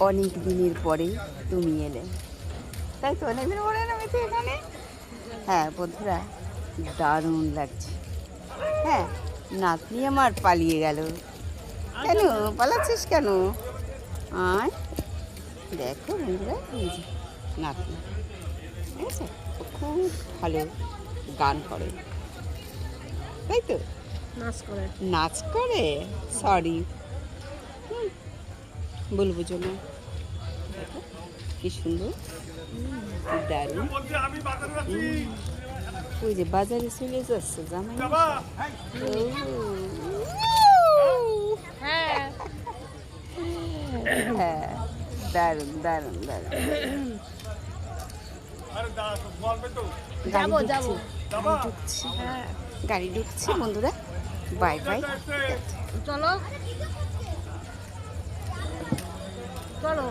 অনেক দিনের পরে তুমি এলে, তাই তো? অনেক দিন পরে আমি তো এখানে। হ্যাঁ বন্ধুরা, দারুণ লাগছে। হ্যাঁ, নাতনি আমার পালিয়ে গেল। কেন পালাচ্ছিস কেন? আয় দেখো বন্ধুরা, এই যে নাতনি, ঠিক আছে? ও খুব ভালো গান করে, তাই তো? নাচ করে। নাচ করে, সরি বলবো জন্য। দেখো কি সুন্দর, কি দারুণ। ওই যে বাজারে চলে যাচ্ছে জামাই। হ্যাঁ, হ্যাঁ, দারুণ দারুণ দারুণ। যাবো গাড়ি যাবো। ঢুকছে, হ্যাঁ, গাড়ি ঢুকছে বন্ধুরা। Bye bye. চলো চলো।